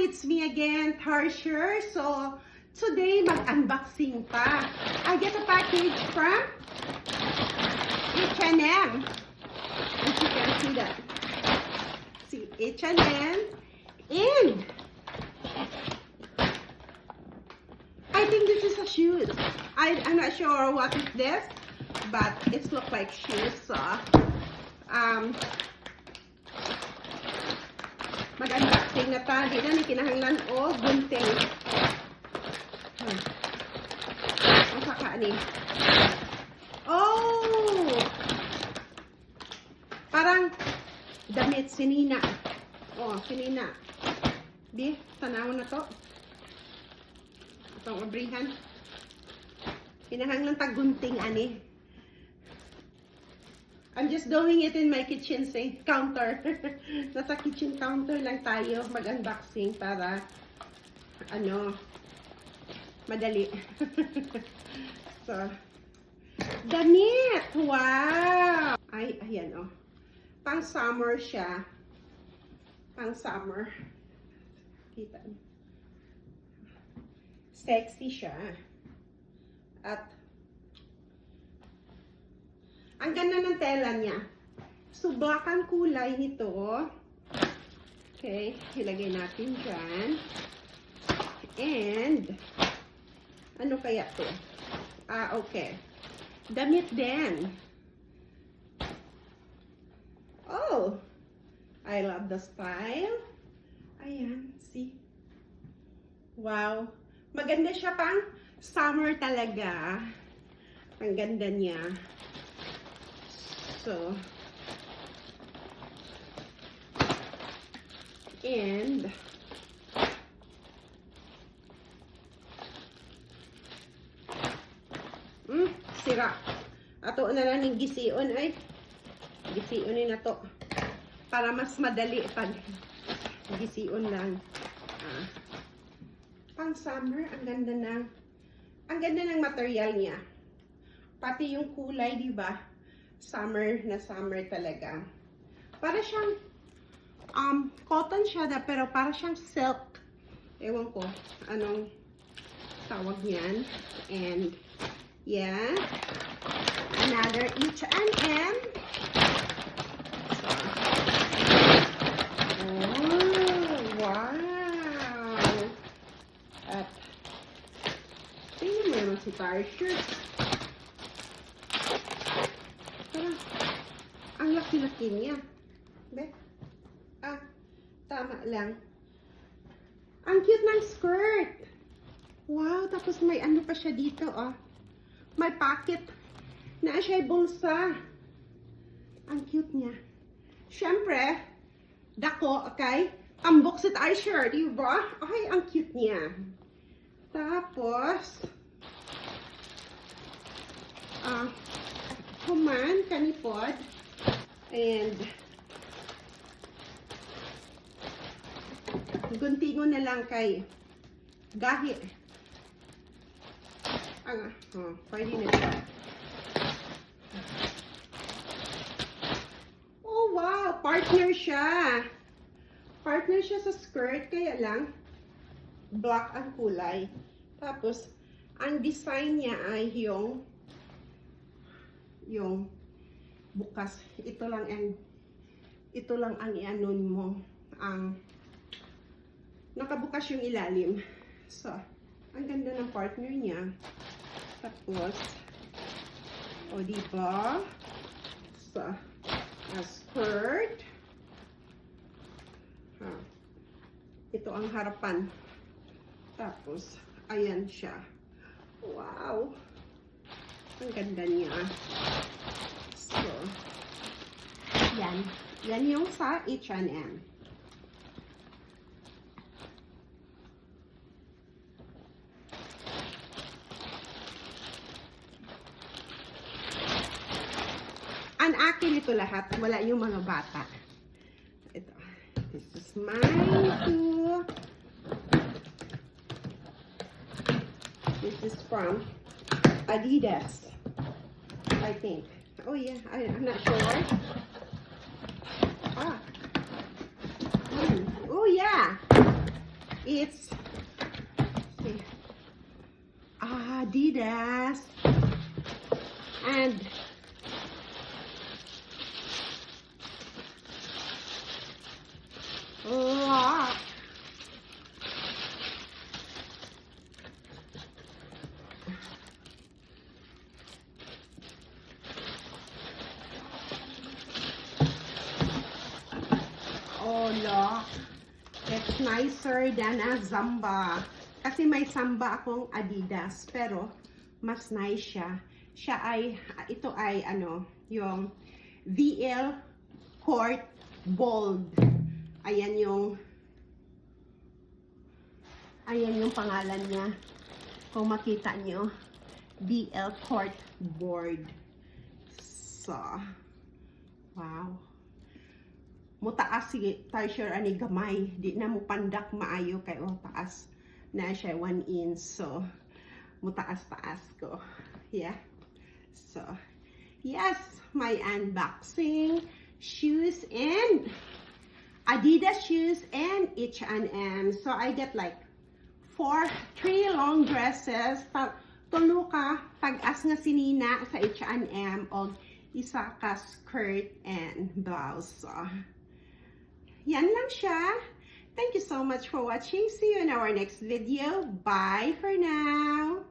It's me again, Tarsher. So, today, mag-unboxing pa. I get a package from H&M. As you can see that. See, H&M. And, I think this is a shoes. I'm not sure what is this, but it looks like shoes. So, mag-unboxing na ta. Di na ni kinahanglan o gunting. Ang saka ni. Oh! Parang damit, sinina. Oh, sinina. Di, tanawon na to. Itong abrihan. Kinahanglan ta gunting ani. I'm just doing it in my kitchen sink counter. Nasa kitchen counter lang tayo mag-unboxing para madali. So, damit! Wow! Ay, ayan oh. Pang summer siya. Pang summer. Kita. Sexy siya. At ang ganda ng tela niya. So, black ang kulay nito. Okay, ilagay natin dyan. And, ano kaya to? Okay. Damit din. Oh! I love the style. Ayan, see? Wow. Maganda siya pang summer talaga. Ang ganda niya. So, and sira. Ato na lang yung gisiun ay. Gisiunin na to. Para mas madali pag gisiun lang. Pang summer, ang ganda ng material niya. Pati yung kulay, di ba? Summer na summer talaga. Para siyang cotton siya pero para siyang silk. Ewan ko anong tawag niyan. And yeah, another H&M. So, oh, wow. At tingnan mo naman si Tarsher. Ang laki-laki niya. Be? Tama lang. Ang cute ng skirt. Wow, tapos may ano pa siya dito, oh. May pocket na siya bulsa. Ang cute niya. Siyempre, dako, okay? Tambok si Tarsher, di ba? Ay, ang cute niya. Tapos, human, kanipod. And guntingon na lang kay gahi. Pwede na siya. Oh wow, partner siya. Partner siya sa skirt, kaya lang black ang kulay. Tapos ang design niya ay yung bukas. Ito lang ang ianon mo. Nakabukas yung ilalim. So, ang ganda ng partner niya. Tapos, diba? So, a skirt. Ito ang harapan. Tapos, ayan siya. Wow! Ang ganda niya. So, yan. Yan yung sa H&M. Ang akin ito lahat. Wala yung mga bata. Ito. This is mine too. This is from Adidas. I think. Oh yeah, I'm not sure. Oh yeah. it's see, Adidas and lock. Oh, look. It's nicer than a Zamba. Kasi may Samba akong Adidas. Pero, mas nice siya. Ito ay, yung VL Court Bold. Ayan yung pangalan niya. Kung makita nyo. VL Court Board. So, wow. Mutaas si Tarsher ani gamay. Di na mo pandak maayo kay taas na siya 1 inch. So, mutaas-taas ko. Yeah. So, yes, my unboxing shoes and Adidas shoes and H&M. So, I get like 3 long dresses. Tulo ka pag-as nga sinina sa H&M o isa ka skirt and blouse. So, yan lang siya. Thank you so much for watching. See you in our next video. Bye for now.